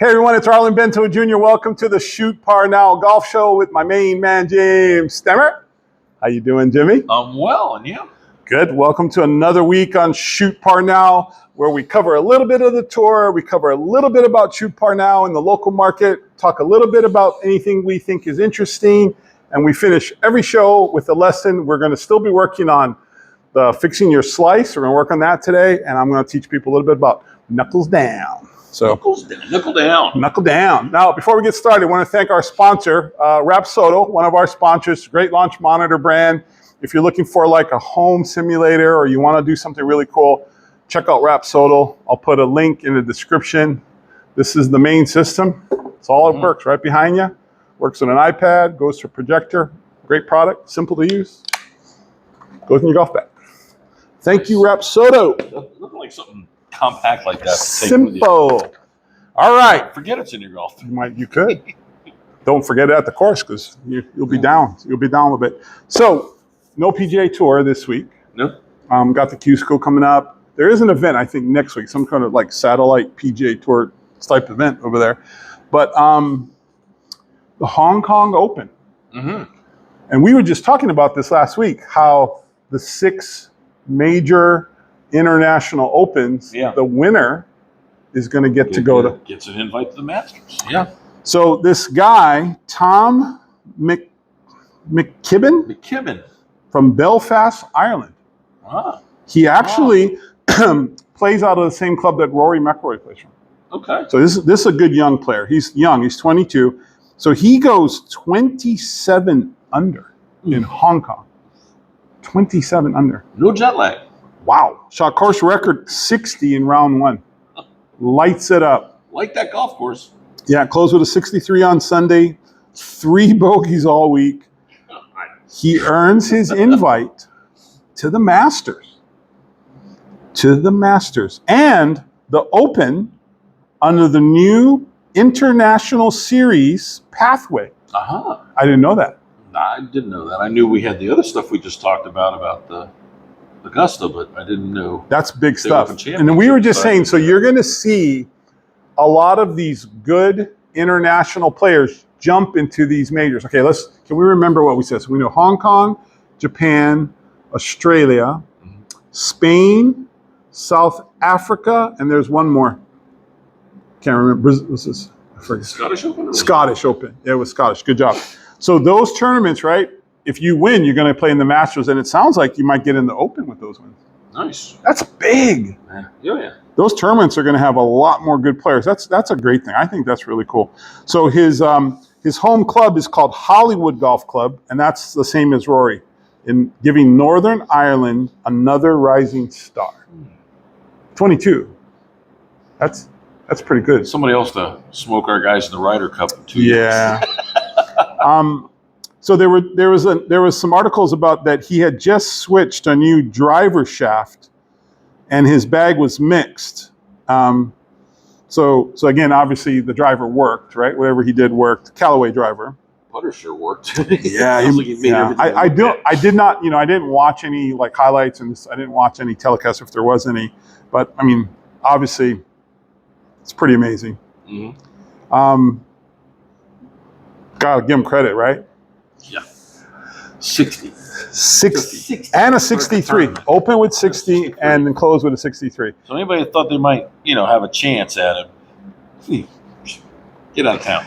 Hey everyone, it's Arlen Bento Jr. Welcome to the Shoot Par Now Golf Show with my main man, James Stammer. How you doing, Jimmy? I'm well, and you? Good. Welcome to another week on Shoot Par Now, where we cover a little bit of the tour, we cover a little bit about Shoot Par Now in the local market, talk a little bit about anything we think is interesting, and we finish every show with a lesson. We're going to still be working on the fixing your slice. We're going to work on that today, and I'm going to teach people a little bit about knuckles down. So Knuckle down. Knuckle down. Now, before we get started, I want to thank our sponsor, Rapsodo, one of our sponsors, great launch monitor brand. If you're looking for like a home simulator or you want to do something really cool, check out Rapsodo. I'll put a link in the description. This is the main system. It's all it works right behind you. Works on an iPad, goes to a projector. Great product, simple to use. Goes in your golf bag. Thank you, Rapsodo. Looking like something compact like that. Simple. All right. Forget it's in your golf. You could. Don't forget it at the course because you'll be down. You'll be down a little bit. So, no PGA Tour this week. No. Got the Q-School coming up. There is an event, I think, next week. Some kind of like satellite PGA Tour type event over there. But the Hong Kong Open. Mm-hmm. And we were just talking about this last week, how the 6 major international opens, the winner is going to get to go to. Gets an invite to the Masters. Yeah. So this guy, Tom McKibbin from Belfast, Ireland. Ah. He actually plays out of the same club that Rory McIlroy plays from. Okay. So this is a good young player. He's young. He's 22. So he goes 27 under in Hong Kong. 27 under. No jet lag. Wow. Shot course record 60 in round 1. Lights it up. Like that golf course. Yeah, closed with a 63 on Sunday. 3 bogeys all week. He earns his invite to the Masters. To the Masters. And the Open under the new International Series pathway. Uh-huh. I didn't know that. I didn't know that. I knew we had the other stuff we just talked about the Augusta, but I didn't know. That's big stuff. And then we were just saying, so you're going to see a lot of these good international players jump into these majors. Okay, can we remember what we said? So we know Hong Kong, Japan, Australia, Spain, South Africa, and there's one more. Can't remember. What's this? I forget. Scottish Open? Scottish Open. Yeah, it was Scottish. Good job. So those tournaments, right? If you win, you're going to play in the Masters, and it sounds like you might get in the Open with those wins. Nice. That's big. Yeah. Those tournaments are going to have a lot more good players. That's a great thing. I think that's really cool. So his home club is called Hollywood Golf Club, and that's the same as Rory, in giving Northern Ireland another rising star. 22. That's pretty good. Somebody else to smoke our guys in the Ryder Cup in 2 years. So there was some articles about that he had just switched a new driver shaft, and his bag was mixed. So again, obviously the driver worked, right? Whatever he did worked. Callaway driver. Putter sure worked. Yeah, I did not. I didn't watch any like highlights, and I didn't watch any telecasts if there was any. But I mean, obviously, it's pretty amazing. Mm-hmm. Gotta give him credit, right? Yeah. 60 and a 63. Open with 60 and then close with a 63. So anybody that thought they might, have a chance at him, get out of town.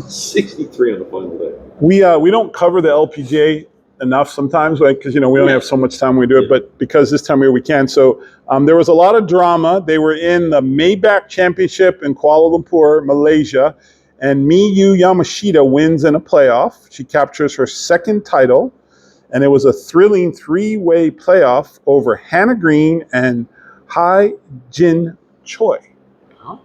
63 on the final day. We don't cover the LPGA enough sometimes, right? Because we only have so much time when we do it. But because this time of year we can, so there was a lot of drama. They were in the Maybach Championship in Kuala Lumpur, Malaysia. And Miyu Yamashita wins in a playoff. She captures her 2nd title. And it was a thrilling 3-way playoff over Hannah Green and Hai Jin Choi. Huh?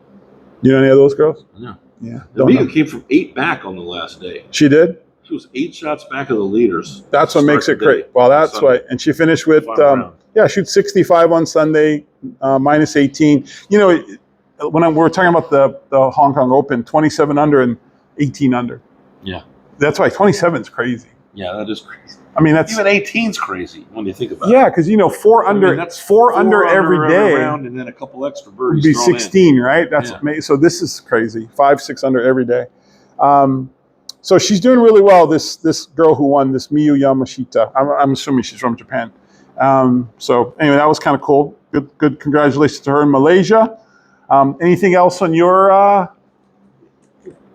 You know any of those girls? No. Yeah. Miyu came from 8 back on the last day. She did? She was 8 shots back of the leaders. That's what makes it great. Well, that's why. And she finished with, shoot 65 on Sunday, minus 18. When we're talking about the Hong Kong Open, 27 under and 18 under. Yeah. That's why 27 is crazy. Yeah, that is crazy. I mean, that's even 18's crazy when you think about it. Yeah, because four under, that's four under every day round, and then a couple extra would birdies be thrown 16, right? That's Yeah. amazing. So this is crazy. 5, 6 under every day. So she's doing really well. This girl who won, this Miyu Yamashita. I'm assuming she's from Japan. So anyway, that was kind of cool. Good. Congratulations to her in Malaysia. Anything else on your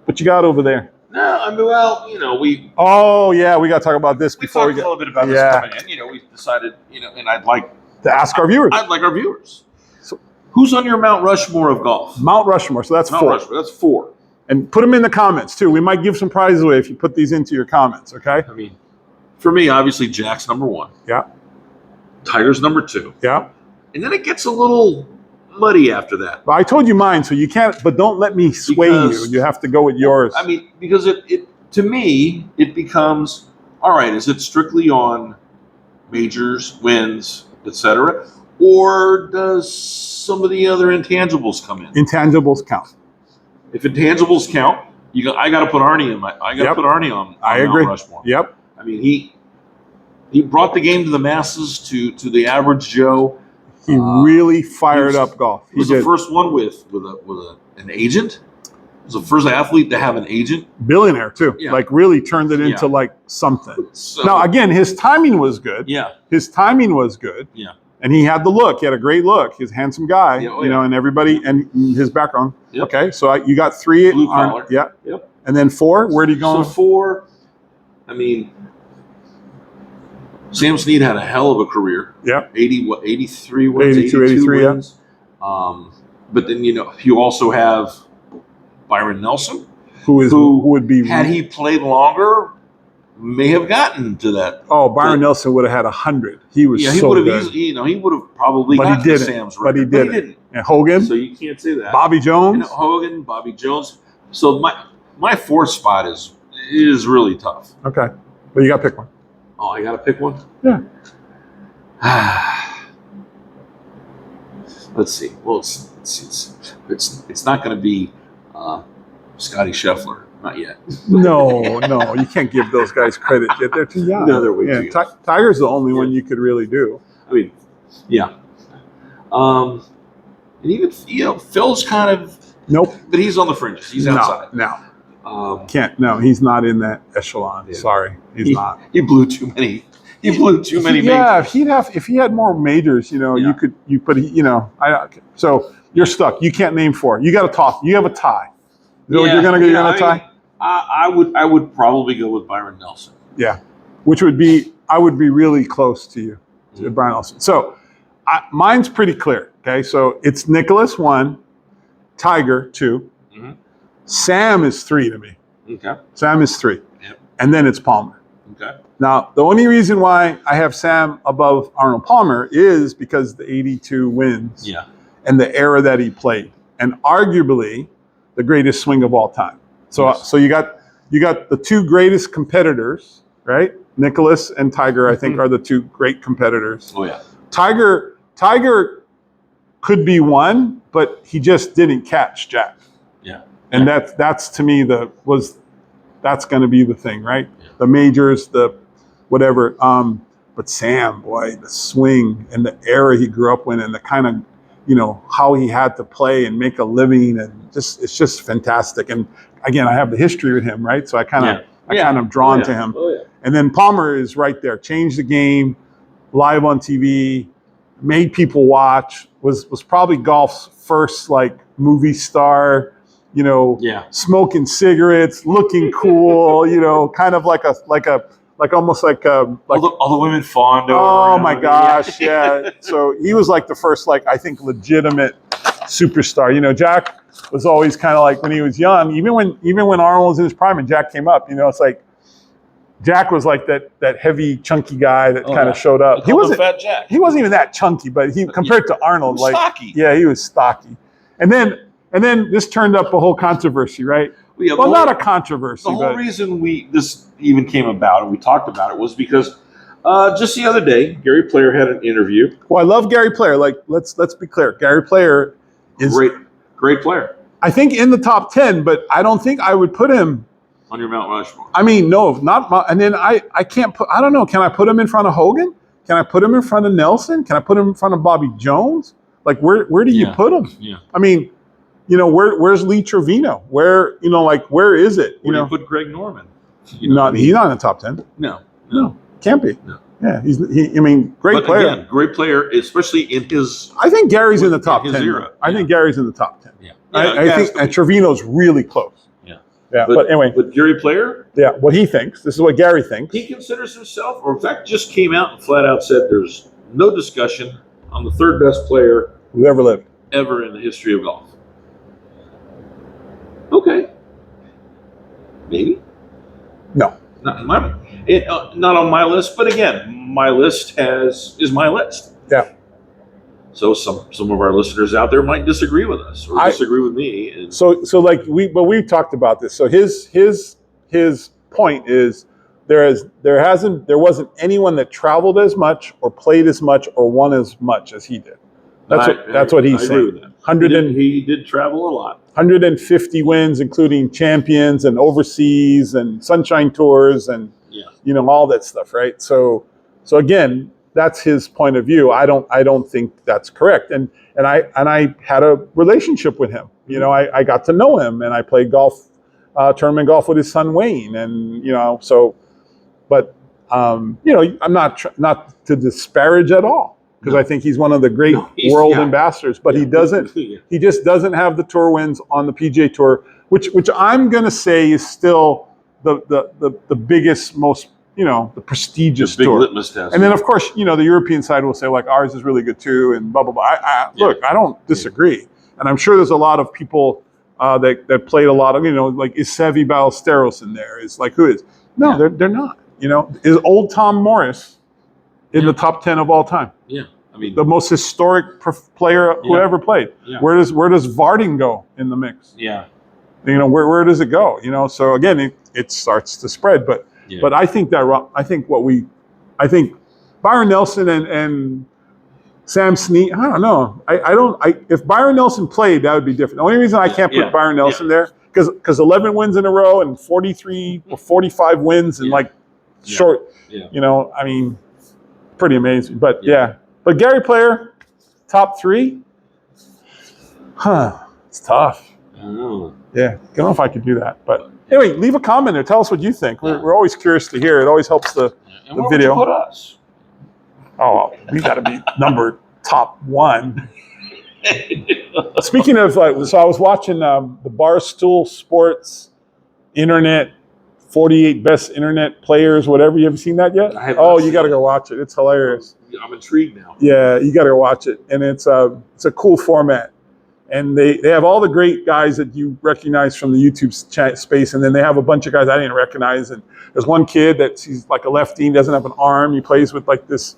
what you got over there? No, I mean, well, we Oh yeah, we got to talk about this we before talked we a little bit about Yeah. this coming in. We decided, and I'd like to ask our viewers. I'd like our viewers. So, who's on your Mount Rushmore of golf? Mount Rushmore. So that's Mount 4. Rushmore. That's 4. And put them in the comments too. We might give some prizes away if you put these into your comments. Okay. I mean, for me, obviously, Jack's number 1. Yeah. Tiger's number 2. Yeah. And then it gets a little muddy after that. Well, I told you mine, so you can't. But don't let me sway you. You have to go with yours. I mean, because it to me, it becomes, all right, is it strictly on majors, wins, etc., or does some of the other intangibles come in? Intangibles count. If intangibles count, I got to put Arnie in put Arnie on I agree. Mount Rushmore. Yep. I mean, he brought the game to the masses, to the average Joe. He really fired up golf. He was the first one with an agent. He was the first athlete to have an agent. Billionaire too. Yeah. Like really turned it into like something. So, Now again, his timing was good. Yeah. His timing was good. Yeah. And he had the look. He had a great look. He's a handsome guy. Yeah, and everybody and his background. Yep. Okay, so you got 3. Blue collar. Yeah. Yep. And then 4. Where did he go? So 4. I mean, Sam Snead had a hell of a career. Yep. 83 wins, 82, 83 wins. But then you also have Byron Nelson, who would be had he played longer, may have gotten to that. Oh, Byron Nelson would have had 100. He was he so would have good. easily, he would have probably But he gotten to didn't. Sam's But he record. didn't. And Hogan, So you can't say that. Bobby Jones. Hogan, Bobby Jones. So my 4th spot is really tough. Okay, but you got to pick one. Oh, I got to pick one? Yeah. Let's see. Well, it's not going to be Scotty Scheffler. Not yet. No, you can't give those guys credit yet. They're too young. No, they're way too young. Tiger's the only one you could really do. I mean, yeah. And even Phil's kind of Nope. but he's on the fringes. He's outside. No. Can't. No, he's not in that echelon. Yeah. Sorry, he's not. He blew too many. He blew too many. Yeah, majors. if he had more majors, you could. So you're stuck. You can't name 4. You got to talk. You have a tie. You're gonna tie. I would probably go with Byron Nelson. Yeah, which would be I would be really close to you, to Byron Nelson. So mine's pretty clear. Okay, so it's Nicklaus 1, Tiger 2, Sam is 3 to me. Okay. Sam is 3, Yep. and then it's Palmer. Okay. Now the only reason why I have Sam above Arnold Palmer is because the 82 wins. Yeah. And the era that he played, and arguably the greatest swing of all time. So, Yes. so you got the 2 greatest competitors, right? Nicklaus and Tiger, I think, are the 2 great competitors. Oh yeah. Tiger could be 1, but he just didn't catch Jack. Yeah. And that's to me that's going to be the thing, right? Yeah. The majors, the whatever. But Sam, boy, the swing and the era he grew up in, and the kind of how he had to play and make a living, and it's just fantastic. And again, I have the history with him, right? So I kind of drawn to him. Oh, yeah. And then Palmer is right there, changed the game, live on TV, made people watch, was probably golf's first like movie star, smoking cigarettes, looking cool, kind of like almost like all the women fawned over. Oh my gosh, yeah. So he was like the first, I think, legitimate superstar. Jack was always kind of like when he was young, even when Arnold was in his prime and Jack came up, it's like Jack was like that heavy, chunky guy that kind of showed up. He wasn't Fat Jack. He wasn't even that chunky, but compared to Arnold, he was stocky. Yeah, he was stocky. And then this turned up a whole controversy, right? Well, not a controversy. The whole reason this even came about and we talked about it was because just the other day, Gary Player had an interview. Well, I love Gary Player. Let's be clear. Gary Player is great player. I think in the top 10, but I don't think I would put him on your Mount Rushmore. I mean, no, and then I can't put, I don't know, can I put him in front of Hogan? Can I put him in front of Nelson? Can I put him in front of Bobby Jones? Like, where do you put him? Yeah. I mean, where's Lee Trevino? Where is it? Where do you put Greg Norman? He's not in the top 10. No. Can't be. No. Yeah, great player. Again, great player, especially in his. I think Gary's in the top 10. Era. I think Gary's in the top 10. Yeah. I think Trevino's really close. Yeah, but anyway. But Gary Player? Yeah, what he thinks. This is what Gary thinks. He considers himself, or in fact, just came out and flat out said there's no discussion on the third best player who ever lived ever in the history of golf. Okay. Maybe? No. Not on my list, but again, my list is my list. Yeah. So some of our listeners out there might disagree with us or disagree with me. And so like we've talked about this. So his point is there wasn't anyone that traveled as much or played as much or won as much as he did. That's what he's saying. He did travel a lot. 150 wins, including champions and overseas and sunshine tours and all that stuff, right? So again, that's his point of view. I don't think that's correct. And I had a relationship with him. I got to know him, and I played tournament golf with his son Wayne, and but I'm not to disparage at all, because I think he's one of the great world ambassadors. But he just doesn't have the tour wins on the PGA Tour, which I'm going to say is still the biggest, most the prestigious big tour. Litmus test. And then of course the European side will say like ours is really good too, and blah blah blah. Look, I don't disagree, and I'm sure there's a lot of people that played a lot of like, is Seve Ballesteros in there? Is like, who is? No, they're not. Is old Tom Morris in the top 10 of all time? Yeah, I mean the most historic player who ever played. Yeah. Where does Varding go in the mix? Yeah, where does it go? So again, it starts to spread, but. Yeah. But I think Byron Nelson and Sam Snead, I don't know. If Byron Nelson played, that would be different. The only reason I can't put Byron Nelson there, because 11 wins in a row and 43 or 45 wins in short, I mean, pretty amazing. But but Gary Player, top 3, it's tough. I don't know. Yeah, I don't know if I could do that, but anyway, leave a comment there. Tell us what you think. We're always curious to hear. It always helps the video. Would you put us? Oh, we got to be number top 1. Speaking of, so I was watching the Barstool Sports Internet 48 Best Internet Players, whatever. You ever seen that yet? I haven't. You got to go watch it. It's hilarious. I'm intrigued now. Yeah, you got to go watch it, and it's a cool format. And they have all the great guys that you recognize from the YouTube space, and then they have a bunch of guys I didn't recognize. And there's one kid he's like a lefty, he doesn't have an arm. He plays with like this,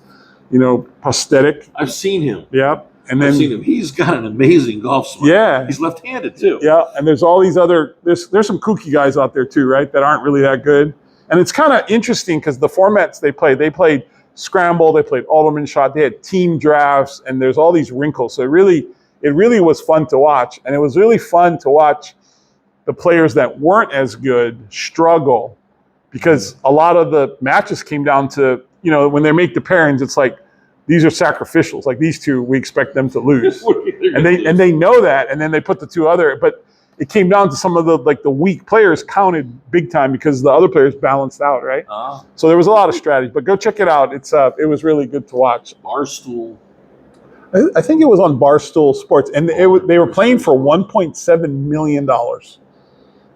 prosthetic. I've seen him. Yeah, and I've seen him. He's got an amazing golf swing. Yeah, he's left-handed too. Yeah, and there's all these other there's some kooky guys out there too, right? That aren't really that good. And it's kind of interesting because the formats they played scramble, they played Alderman shot, they had team drafts, and there's all these wrinkles. So it really was fun to watch, and it was really fun to watch the players that weren't as good struggle, because a lot of the matches came down to, when they make the pairings, it's like, these are sacrificials. Like these two, we expect them to lose. and they know that, and then they put the two other, but it came down to some of the weak players counted big time because the other players balanced out, right? So there was a lot of strategy, but go check it out. It was really good to watch. Barstool. I think it was on Barstool Sports, and they were playing for $1.7 million,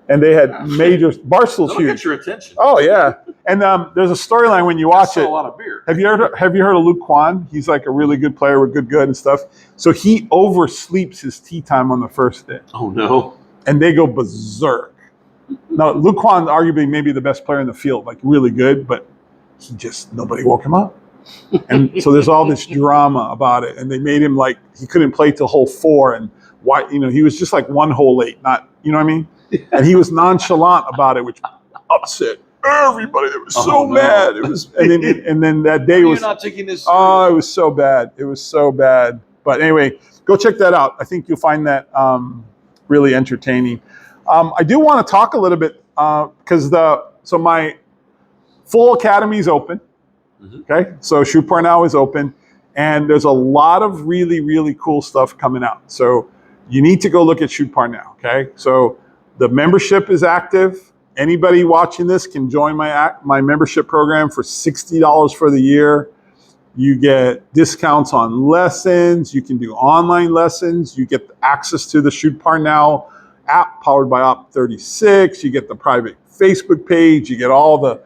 and they had major Barstool's That'll huge. Get your attention. Oh yeah, and there's a storyline when you watch it. A lot of beer. Have you heard of Luke Kwan? He's like a really good player with good and stuff. So he oversleeps his tee time on the first day. Oh no! And they go berserk. Now Luke Kwan, arguably maybe the best player in the field, like really good, but nobody woke him up. And so there's all this drama about it, and they made him like he couldn't play till hole 4, and why he was just like 1 hole late, not what I mean? And he was nonchalant about it, which upset everybody. They were so mad. It was, and then that day was. You're not taking this. Oh, it was so bad. It was so bad. But anyway, go check that out. I think you'll find that really entertaining. I do want to talk a little bit because so my full academy is open. Okay, so Shoot Par Now is open, and there's a lot of really, really cool stuff coming out. So you need to go look at Shoot Par Now. Okay, so the membership is active. Anybody watching this can join my membership program for $60 for the year. You get discounts on lessons. You can do online lessons. You get access to the Shoot Par Now app powered by Op36. You get the private Facebook page. You get all the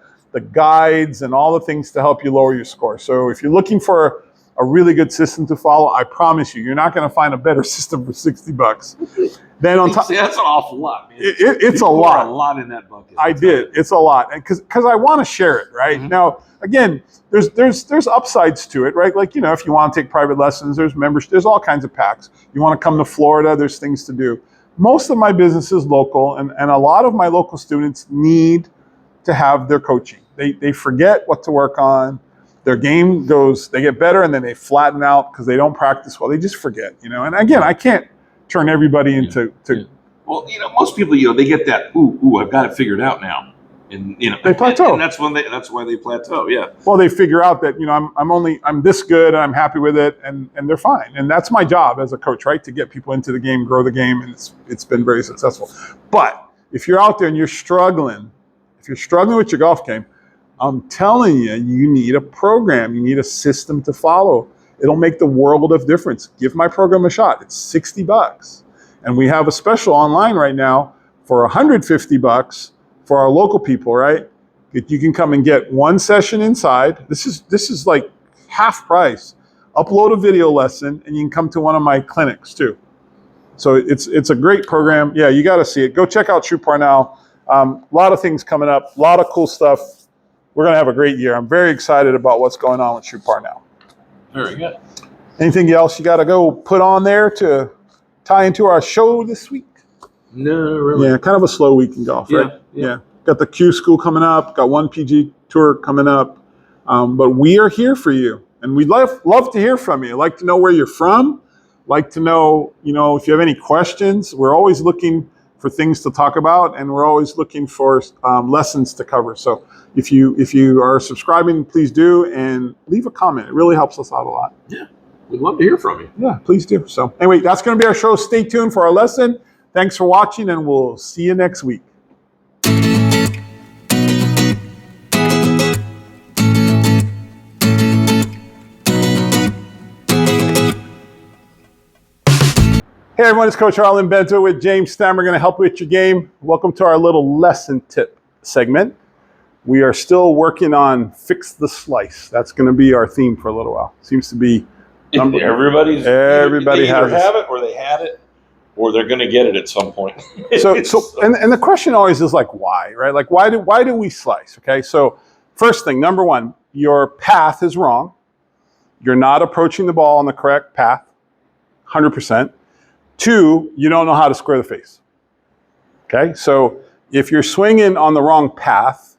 guides and all the things to help you lower your score. So if you're looking for a really good system to follow, I promise you're not going to find a better system for $60. Then on top, see, that's an awful lot, man. It's a lot. A lot in that bucket. I did. It's a lot, because I want to share it, right? Now, again, there's upsides to it, right? Like, if you want to take private lessons, there's members, there's all kinds of packs. You want to come to Florida, there's things to do. Most of my business is local, and a lot of my local students need to have their coaching. They forget what to work on. Their game they get better, and then they flatten out because they don't practice well. They just forget, And again, I can't turn everybody into. Well, most people, they get that. Ooh, I've got it figured out now, and they plateau. And that's why they plateau. Yeah. Well, they figure out that I'm this good, and I'm happy with it, and they're fine. And that's my job as a coach, right? To get people into the game, grow the game, and it's been very successful. But if you're out there and you're struggling, with your golf game, I'm telling you, you need a program. You need a system to follow. It'll make the world of difference. Give my program a shot. It's $60. And we have a special online right now for $150 for our local people, right? You can come and get one session inside. This is like half price. Upload a video lesson, and you can come to one of my clinics too. So it's a great program. Yeah, you got to see it. Go check out Shoot Par Now. A lot of things coming up, a lot of cool stuff. We're going to have a great year. I'm very excited about what's going on with Shoot Par Now. Very good. Anything else you got to go put on there to tie into our show this week? No, really. Yeah, kind of a slow week in golf, right? Yeah. Got the Q School coming up. Got one PG Tour coming up. But we are here for you. And we'd love to hear from you. Like to know where you're from. Like to know, if you have any questions. We're always looking for things to talk about, and we're always looking for lessons to cover. So if you are subscribing, please do, and leave a comment. It really helps us out a lot. Yeah, we'd love to hear from you. Yeah, please do. So anyway, that's going to be our show. Stay tuned for our lesson. Thanks for watching, and we'll see you next week. Hey everyone, it's Coach Arlen Bento with James Stammer. Going to help you with your game. Welcome to our little lesson tip segment. We are still working on Fix the Slice. That's going to be our theme for a little while. Seems to be everybody has have it, or they had it, or they're going to get it at some point. So the question always is like, why, right? Like, why do we slice? Okay, so first thing, number one, your path is wrong. You're not approaching the ball on the correct path, 100%. Two, you don't know how to square the face. Okay, so if you're swinging on the wrong path,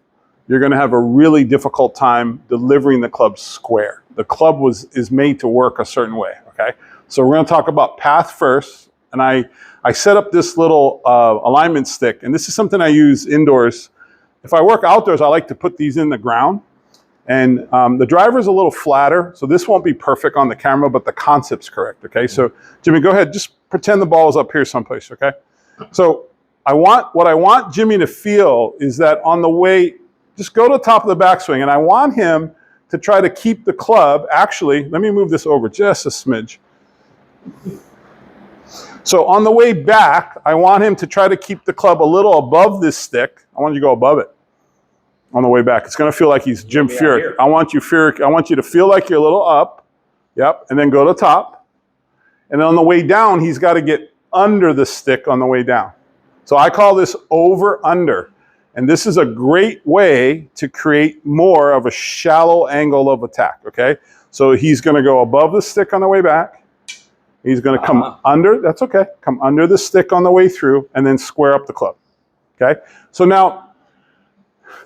you're going to have a really difficult time delivering the club square. The club is made to work a certain way. Okay, so we're going to talk about path first, and I set up this little alignment stick, and this is something I use indoors. If I work outdoors, I like to put these in the ground, and the driver's a little flatter, so this won't be perfect on the camera, but the concept's correct. Okay, so Jimmy, go ahead, just pretend the ball is up here someplace, okay? So what I want Jimmy to feel is that on the way, just go to the top of the backswing, and I want him to try to keep the club, actually, let me move this over just a smidge. So on the way back, I want him to try to keep the club a little above this stick. I want you to go above it on the way back. It's going to feel like he's Jim Furyk. I want you to feel like you're a little up, yep, and then go to the top. And on the way down, he's got to get under the stick on the way down. So I call this over-under. And this is a great way to create more of a shallow angle of attack, okay? So he's going to go above the stick on the way back. He's going to come under, that's okay, come under the stick on the way through, and then square up the club, okay? So now,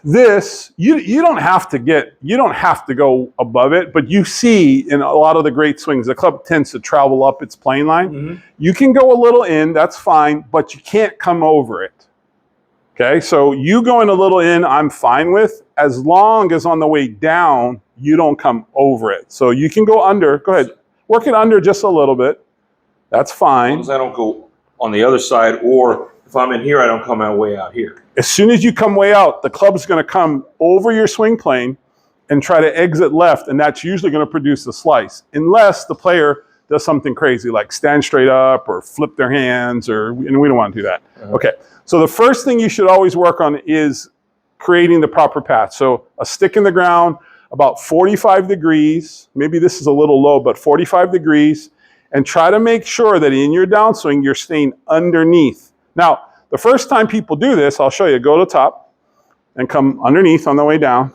this, you don't have to go above it, but you see in a lot of the great swings, the club tends to travel up its plane line. Mm-hmm. You can go a little in, that's fine, but you can't come over it. Okay, so you going a little in, I'm fine with, as long as on the way down, you don't come over it. So you can go under, go ahead, work it under just a little bit. That's As fine. long as I don't go on the other side, or if I'm in here, I don't come out way out here. As soon as you come way out, the club's gonna come over your swing plane and try to exit left, and that's usually gonna produce a slice, unless the player does something crazy, like stand straight up or flip their hands, and we don't wanna do that. Okay, so the first thing you should always work on is creating the proper path. So a stick in the ground, about 45 degrees, maybe this is a little low, but 45 degrees, and try to make sure that in your downswing, you're staying underneath. Now, the first time people do this, I'll show you, go to the top and come underneath on the way down.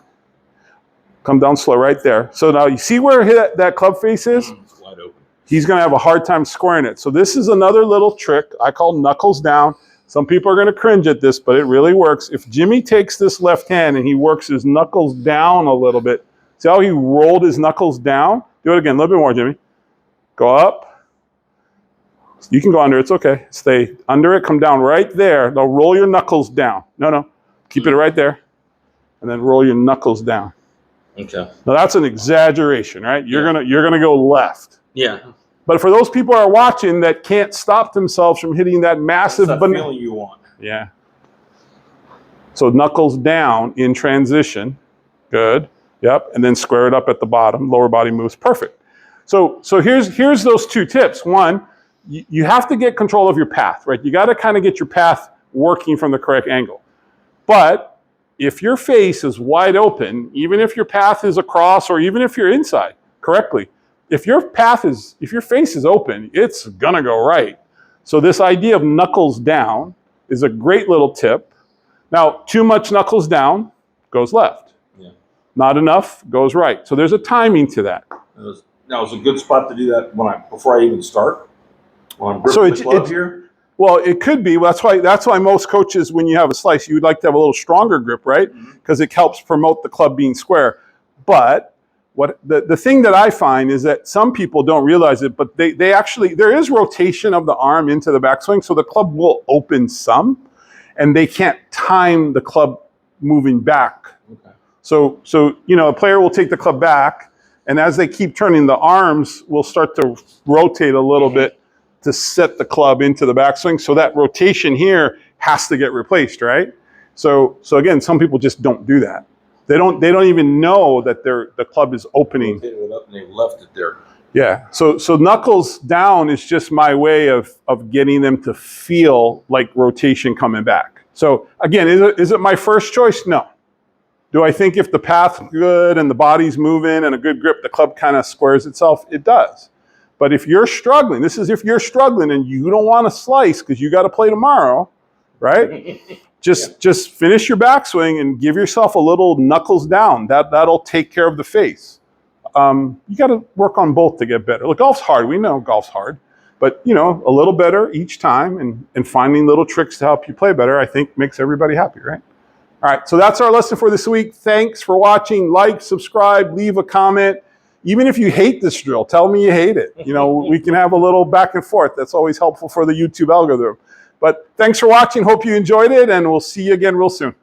Come down slow right there. So now you see where that club face is? It's wide open. He's gonna have a hard time squaring it. So this is another little trick I call knuckles down. Some people are gonna cringe at this, but it really works. If Jimmy takes this left hand and he works his knuckles down a little bit, see how he rolled his knuckles down? Do it again, a little bit more, Jimmy. Go up. You can go under, it's okay. Stay under it, come down right there. Now roll your knuckles down. No, keep it right there. And then roll your knuckles down. Okay. Now that's an exaggeration, right? You're gonna go left. Yeah. But for those people who are watching that can't stop themselves from hitting that massive That's that feeling you want. Yeah. So knuckles down in transition. Good. Yep. And then square it up at the bottom. Lower body moves. Perfect. So here's those two tips. One, you have to get control of your path, right? You got to kind of get your path working from the correct angle. But if your face is wide open, even if your path is across or even if you're inside correctly, if your face is open, it's gonna go right. So this idea of knuckles down is a great little tip. Now, too much knuckles down goes left. Yeah. Not enough goes right. So there's a timing to that. Now, it's a good spot to do that before I even start. When I'm gripping the club here. Well, it could be. That's why most coaches, when you have a slice, you would like to have a little stronger grip, right? Because it helps promote the club being square. But the thing that I find is that some people don't realize it, but they actually, there is rotation of the arm into the backswing, so the club will open some, and they can't time the club moving back. Okay. So a player will take the club back, and as they keep turning, the arms will start to rotate a little bit to set the club into the backswing. So that rotation here has to get replaced, right? So again, some people just don't do that. They don't even know that the club is opening. They rotated it up and they left it there. Yeah. So knuckles down is just my way of getting them to feel like rotation coming back. So again, is it my first choice? No. Do I think if the path's good and the body's moving and a good grip, the club kind of squares itself? It does. But if you're struggling, this is if you're struggling and you don't want to slice because you got to play tomorrow, right? Just finish your backswing and give yourself a little knuckles down. That'll take care of the face. You got to work on both to get better. Look, golf's hard. We know golf's hard. But, a little better each time and finding little tricks to help you play better, I think makes everybody happy, right? All right, so that's our lesson for this week. Thanks for watching. Like, subscribe, leave a comment. Even if you hate this drill, tell me you hate it. We can have a little back and forth. That's always helpful for the YouTube algorithm. But thanks for watching. Hope you enjoyed it, and we'll see you again real soon.